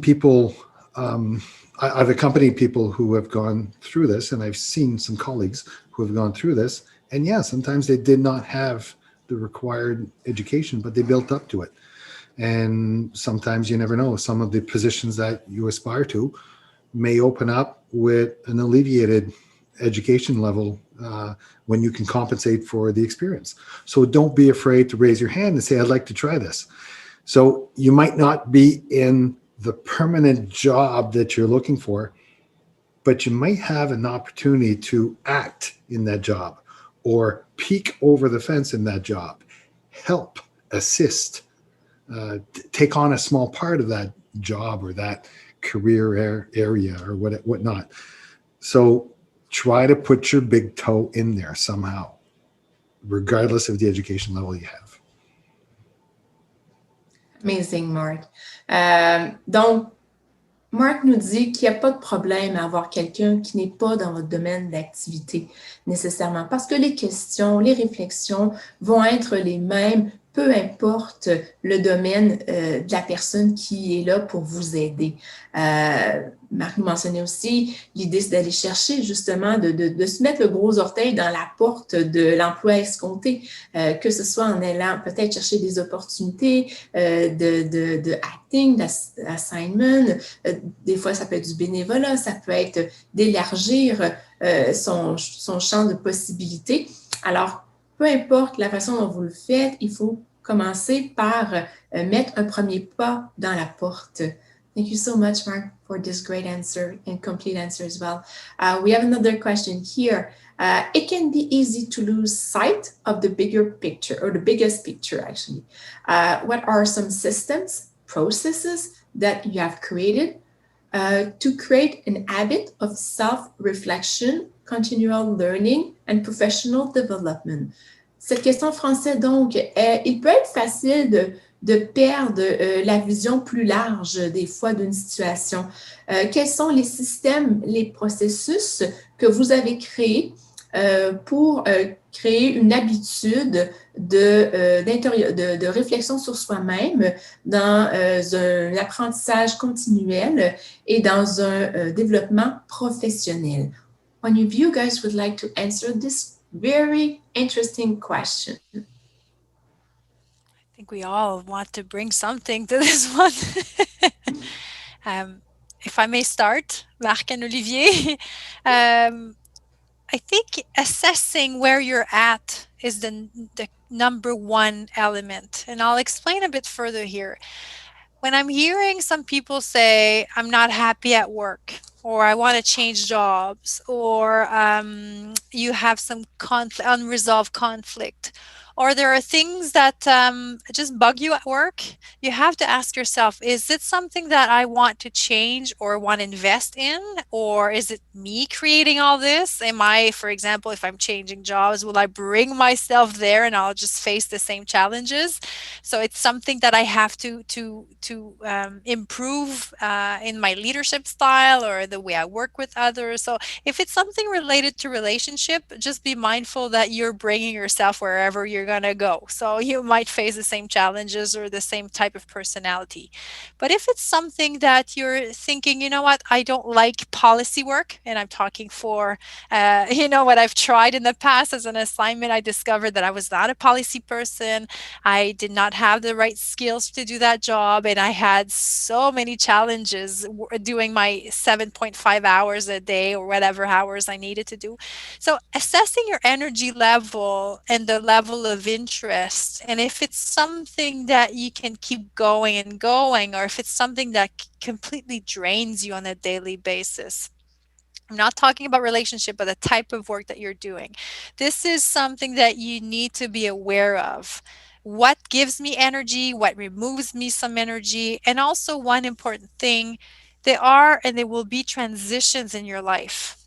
people, I've accompanied people who have gone through this, and I've seen some colleagues who have gone through this. And yeah, sometimes they did not have the required education, but they built up to it. And sometimes you never know, some of the positions that you aspire to may open up with an alleviated education level when you can compensate for the experience. So don't be afraid to raise your hand and say, I'd like to try this. So you might not be in the permanent job that you're looking for, but you might have an opportunity to act in that job or peek over the fence in that job, help, assist, take on a small part of that job or that career area or whatnot. So try to put your big toe in there somehow, regardless of the education level you have. Amazing, Mark. Donc, Mark nous dit qu'il n'y a pas de problème à avoir quelqu'un qui n'est pas dans votre domaine d'activité nécessairement, parce que les questions, les réflexions vont être les mêmes, peu importe le domaine de la personne qui est là pour vous aider. Marc nous mentionnait aussi, l'idée c'est d'aller chercher justement, de se mettre le gros orteil dans la porte de l'emploi escompté, que ce soit en allant peut-être chercher des opportunités de acting, d'assignment, des fois ça peut être du bénévolat, ça peut être d'élargir son champ de possibilités. Alors, peu importe la façon dont vous le faites, il faut commencer par mettre un premier pas dans la porte. Thank you so much, Mark, for this great answer and complete answer as well. We have another question here. It can be easy to lose sight of the bigger picture, or the biggest picture, actually. What are some systems, processes that you have created to create an habit of self-reflection, continual learning, and professional development? Cette question en français, donc, il peut être facile de perdre la vision plus large des fois d'une situation. Quels sont les systèmes, les processus que vous avez créés pour créer une habitude de réflexion sur soi-même dans un apprentissage continuel et dans un développement professionnel? One of you guys would like to answer this very interesting question. I think we all want to bring something to this one. If I may start, Marc and Olivier, I think assessing where you're at is the number one element. And I'll explain a bit further here. When I'm hearing some people say, I'm not happy at work, or I want to change jobs, or you have some unresolved conflict, or there are things that just bug you at work, you have to ask yourself, is it something that I want to change or want to invest in? Or is it me creating all this? Am I, for example, if I'm changing jobs, will I bring myself there and I'll just face the same challenges? So it's something that I have to improve in my leadership style or the way I work with others. So if it's something related to relationship, just be mindful that you're bringing yourself wherever you're going to go. So you might face the same challenges or the same type of personality. But if it's something that you're thinking, you know what, I don't like policy work, and I'm talking for, what I've tried in the past as an assignment, I discovered that I was not a policy person. I did not have the right skills to do that job, and I had so many challenges doing my 7.5 hours a day or whatever hours I needed to do. So assessing your energy level and the level of interest, and if it's something that you can keep going and going, or if it's something that completely drains you on a daily basis. I'm not talking about relationship, but the type of work that you're doing. This is something that you need to be aware of. What gives me energy? What removes me some energy? And also one important thing, there are and there will be transitions in your life.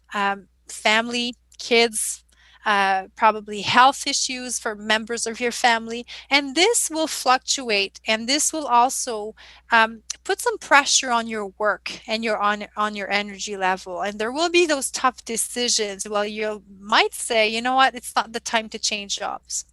Family, kids, probably health issues for members of your family. And this will fluctuate, and this will also put some pressure on your work and on your energy level. And there will be those tough decisions. Well, you might say, you know what, it's not the time to change jobs,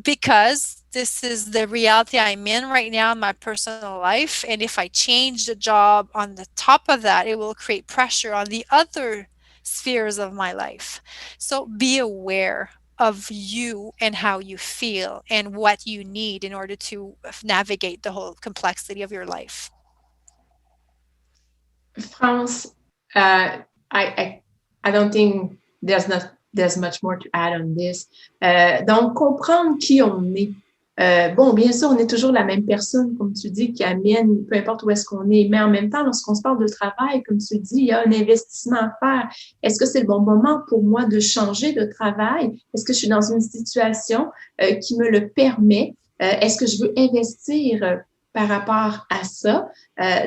because this is the reality I'm in right now in my personal life. And if I change the job on the top of that, it will create pressure on the other spheres of my life. So be aware of you and how you feel and what you need in order to navigate the whole complexity of your life. France, I don't think there's much more to add on this. Donc, comprendre qui on est. Bon, bien sûr, on est toujours la même personne, comme tu dis, qui amène, peu importe où est-ce qu'on est, mais en même temps, lorsqu'on se parle de travail, comme tu dis, il y a un investissement à faire. Est-ce que c'est le bon moment pour moi de changer de travail? Est-ce que je suis dans une situation qui me le permet? Est-ce que je veux investir par rapport à ça?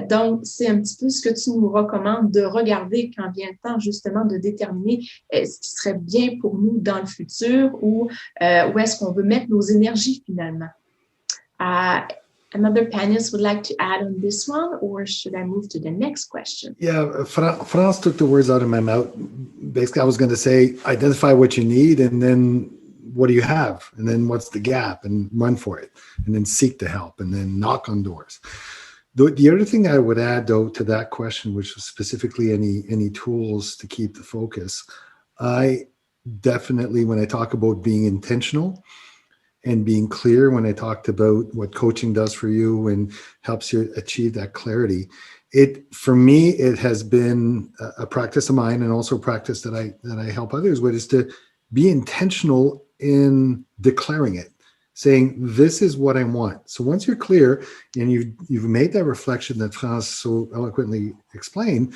Donc, c'est un petit peu ce que tu nous recommandes de regarder quand vient le temps justement de déterminer ce qui serait bien pour nous dans le futur ou où est-ce qu'on veut mettre nos énergies finalement. Another panelist would like to add on this one, or should I move to the next question? Yeah, France took the words out of my mouth. Basically, I was going to say, identify what you need, and then what do you have? And then what's the gap? And run for it. And then seek the help, and then knock on doors. The other thing I would add, though, to that question, which was specifically any tools to keep the focus, I definitely, when I talk about being intentional and being clear, when I talked about what coaching does for you and helps you achieve that clarity, for me, it has been a practice of mine, and also a practice that I help others with, is to be intentional in declaring it, saying, this is what I want. So once you're clear and you've made that reflection that France so eloquently explained,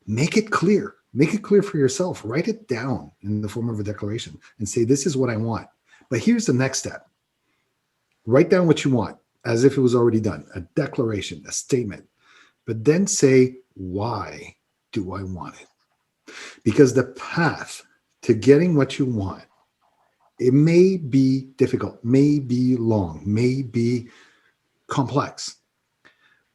make it clear. Make it clear for yourself. Write it down in the form of a declaration and say, this is what I want. But here's the next step. Write down what you want as if it was already done, a declaration, a statement. But then say, why do I want it? Because the path to getting what you want, it may be difficult, may be long, may be complex.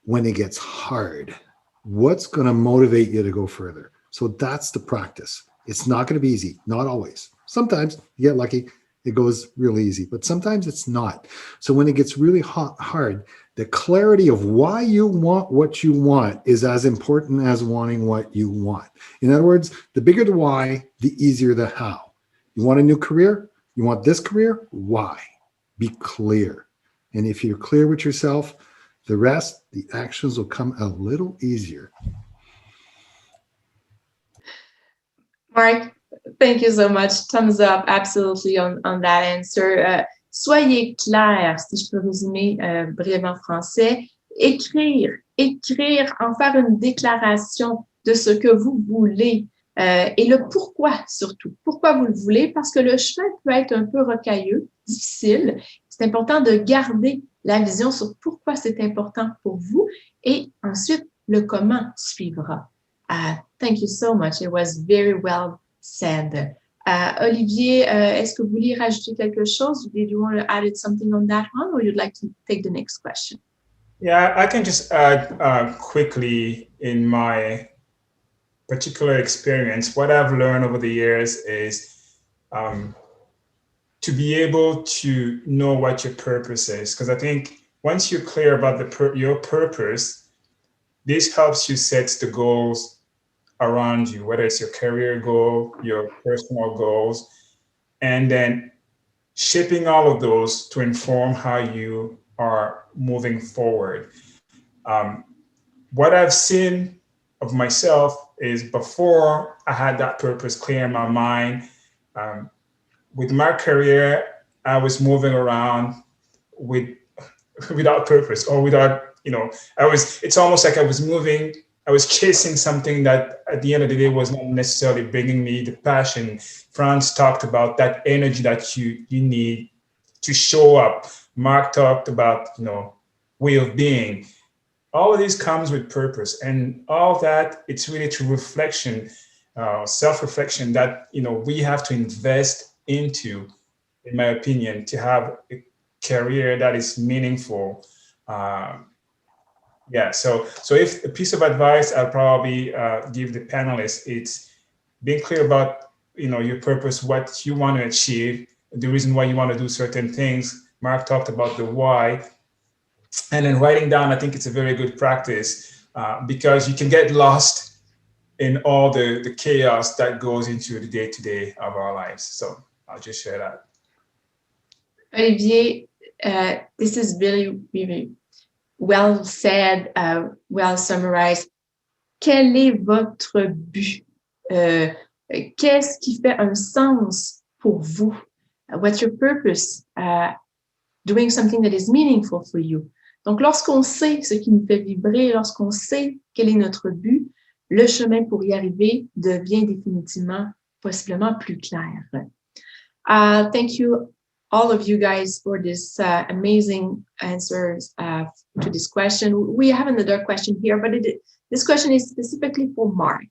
When it gets hard, what's going to motivate you to go further? So that's the practice. It's not going to be easy, not always. Sometimes you get lucky, it goes really easy, but sometimes it's not. So when it gets really hard, the clarity of why you want what you want is as important as wanting what you want. In other words, the bigger the why, the easier the how. You want a new career? You want this career? Why? Be clear. And if you're clear with yourself, the rest, the actions will come a little easier. Mark, thank you so much. Thumbs up, absolutely, on that answer. Soyez clair, si je peux résumer brièvement en français. Écrire, en faire une déclaration de ce que vous voulez et le pourquoi surtout. Pourquoi vous le voulez? Parce que le chemin peut être un peu rocailleux, difficile. C'est important de garder la vision sur pourquoi c'est important pour vous et ensuite le comment suivra. Thank you so much. It was very well said. Olivier, est-ce que vous vouliez rajouter quelque chose? Did you want to add something on that one, or you'd like to take the next question? Yeah, I can just add quickly in my particular experience. What I've learned over the years is to be able to know what your purpose is. Because I think once you're clear about your purpose, this helps you set the goals around you, whether it's your career goal, your personal goals, and then shaping all of those to inform how you are moving forward. What I've seen of myself is before I had that purpose clear in my mind, with my career, I was moving around without purpose or without, it's almost like I was chasing something that at the end of the day was not necessarily bringing me the passion. Franz talked about that energy that you need to show up. Mark talked about, way of being. All of this comes with purpose, and all that, it's really through reflection, self-reflection that, we have to invest into, in my opinion, to have a career that is meaningful. So if a piece of advice I'll probably give the panelists, it's being clear about, your purpose, what you want to achieve, the reason why you want to do certain things. Mark talked about the why. And then writing down, I think it's a very good practice because you can get lost in all the chaos that goes into the day-to-day of our lives. So I'll just share that. Olivier, this is really, really well said, well summarized. Quel est votre but? Qu'est-ce qui fait un sens pour vous? What's your purpose? Doing something that is meaningful for you. Donc, lorsqu'on sait ce qui nous fait vibrer, lorsqu'on sait quel est notre but, le chemin pour y arriver devient définitivement, possiblement plus clair. Thank you, all of you guys, for this amazing answers to this question. We have another question here, but this question is specifically for Mark.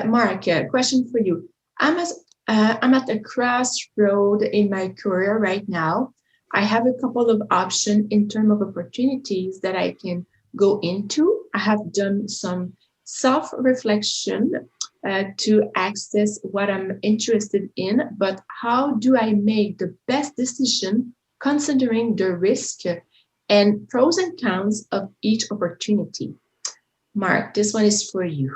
Mark, a question for you. I'm at a crossroad in my career right now. I have a couple of options in terms of opportunities that I can go into. I have done some self-reflection to access what I'm interested in, but how do I make the best decision considering the risk and pros and cons of each opportunity? Mark, this one is for you.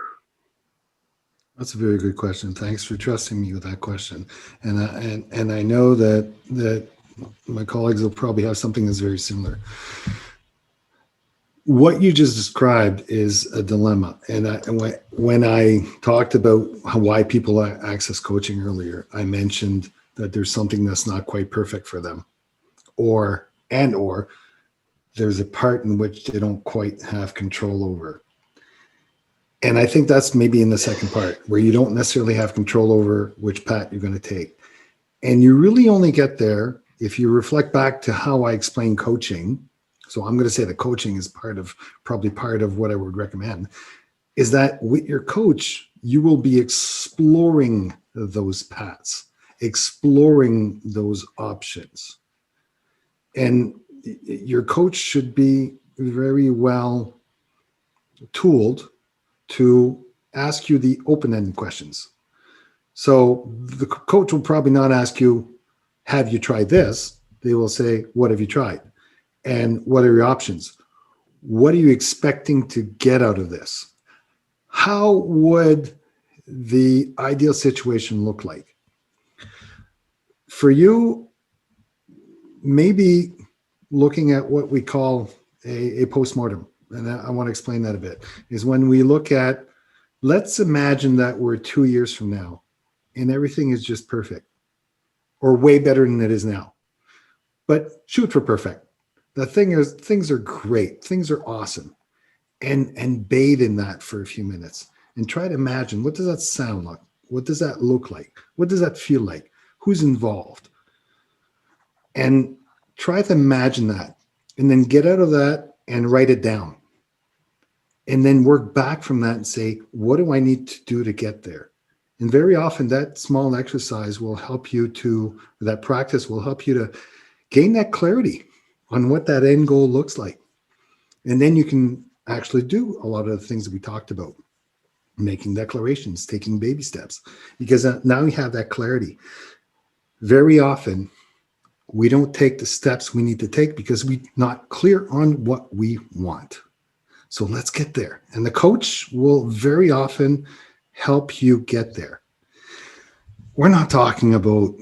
That's a very good question. Thanks for trusting me with that question. And I know that my colleagues will probably have something that's very similar. What you just described is a dilemma. And when I talked about why people access coaching earlier, I mentioned that there's something that's not quite perfect for them, or there's a part in which they don't quite have control over. And I think that's maybe in the second part, where you don't necessarily have control over which path you're going to take. And you really only get there if you reflect back to how I explain coaching. So I'm going to say that coaching is probably part of what I would recommend, is that with your coach, you will be exploring those paths, exploring those options. And your coach should be very well tooled to ask you the open-ended questions. So the coach will probably not ask you, have you tried this? They will say, what have you tried? And what are your options? What are you expecting to get out of this? How would the ideal situation look like? For you, maybe looking at what we call a postmortem. And I want to explain that a bit, is when we look at, let's imagine that we're 2 years from now and everything is just perfect or way better than it is now. But shoot for perfect. The thing is, things are great. Things are awesome. And bathe in that for a few minutes and try to imagine, what does that sound like? What does that look like? What does that feel like? Who's involved? And try to imagine that and then get out of that and write it down. And then work back from that and say, what do I need to do to get there? And very often that small exercise will help you to, that practice will help you to gain that clarity on what that end goal looks like. And then you can actually do a lot of the things that we talked about, making declarations, taking baby steps, because now you have that clarity. Very often, we don't take the steps we need to take because we're not clear on what we want. So let's get there. And the coach will very often help you get there. We're not talking about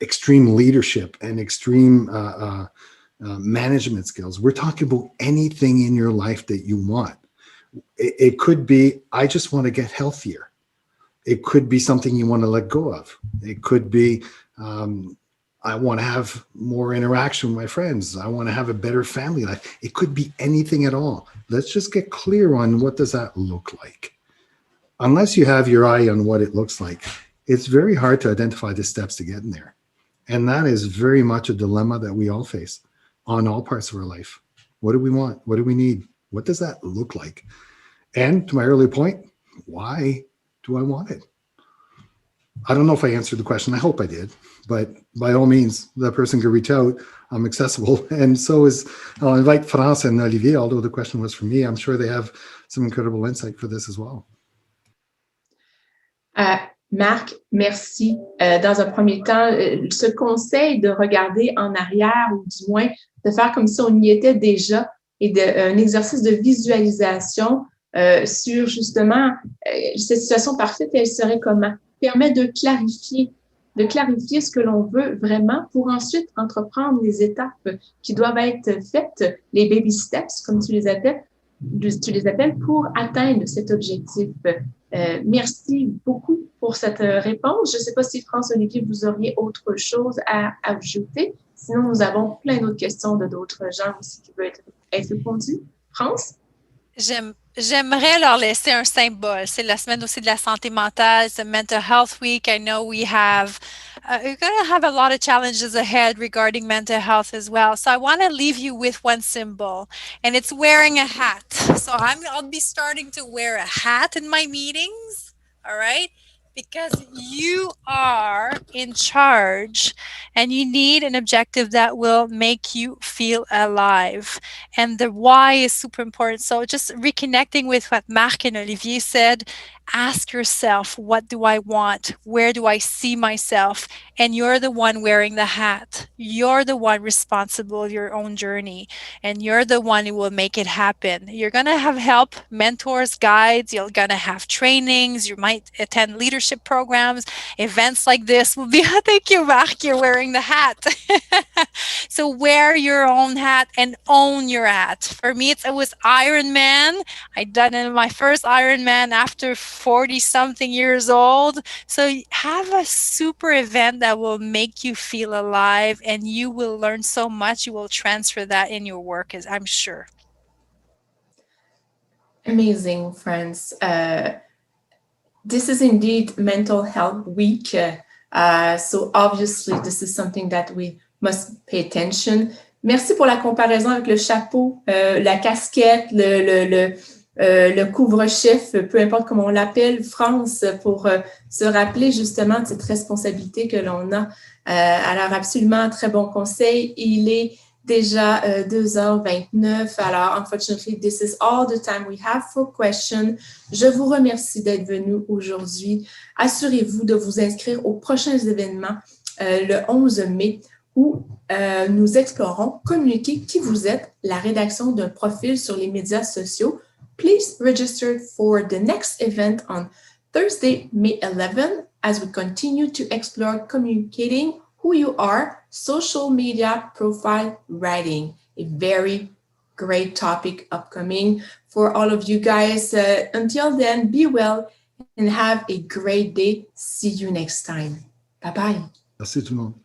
extreme leadership and extreme management skills. We're talking about anything in your life that you want. It could be, I just want to get healthier. It could be something you want to let go of. It could be, I want to have more interaction with my friends. I want to have a better family life. It could be anything at all. Let's just get clear on what does that look like. Unless you have your eye on what it looks like, it's very hard to identify the steps to get in there. And that is very much a dilemma that we all face on all parts of our life. What do we want? What do we need? What does that look like? And to my earlier point, why do I want it? I don't know if I answered the question. I hope I did. But by all means, that person can reach out. I'm accessible. And so I'll invite France and Olivier, although the question was for me. I'm sure they have some incredible insight for this as well. Marc, merci. Dans un premier temps, ce conseil de regarder en arrière ou du moins de faire comme si on y était déjà et un exercice de visualisation sur justement cette situation parfaite, elle serait comment? Permet de clarifier ce que l'on veut vraiment pour ensuite entreprendre les étapes qui doivent être faites, les baby steps, comme tu les appelles pour atteindre cet objectif. Merci beaucoup pour cette réponse. Je ne sais pas si France, Olivier, vous auriez autre chose à ajouter. Sinon, nous avons plein d'autres questions de d'autres gens aussi qui veulent être répondues. France? J'aimerais leur laisser un symbole. C'est la semaine aussi de la santé mentale. It's a mental health week. I know we're going to have a lot of challenges ahead regarding mental health as well. So I want to leave you with one symbol, and it's wearing a hat. So I'll be starting to wear a hat in my meetings. All right. Because you are in charge and you need an objective that will make you feel alive. And the why is super important. So just reconnecting with what Marc and Olivier said, ask yourself, what do I want? Where do I see myself? And you're the one wearing the hat. You're the one responsible for your own journey. And you're the one who will make it happen. You're going to have help, mentors, guides. You're going to have trainings. You might attend leadership programs. Events like this will be, thank you, Marc, you're wearing the hat. So wear your own hat and own your hat. For me, it was Ironman. I done it in my first Ironman after 40-something years old. So have a super event that will make you feel alive, and you will learn so much. You will transfer that in your work, as I'm sure. Amazing, friends. This is indeed Mental Health Week. So obviously, this is something that we must pay attention. Merci pour la comparaison avec le chapeau, la casquette, le couvre-chef, peu importe comment on l'appelle, France, pour se rappeler justement de cette responsabilité que l'on a. Alors, absolument, très bon conseil. Il est déjà 2h29. Alors, unfortunately, this is all the time we have for questions. Je vous remercie d'être venu aujourd'hui. Assurez-vous de vous inscrire aux prochains événements le 11 mai où nous explorons Communiquer, qui vous êtes, la rédaction d'un profil sur les médias sociaux. Please register for the next event on Thursday, May 11, as we continue to explore communicating who you are social media profile writing, a very great topic upcoming for all of you guys. Until then, be well and have a great day. See you next time. Bye-bye. Merci tout le monde.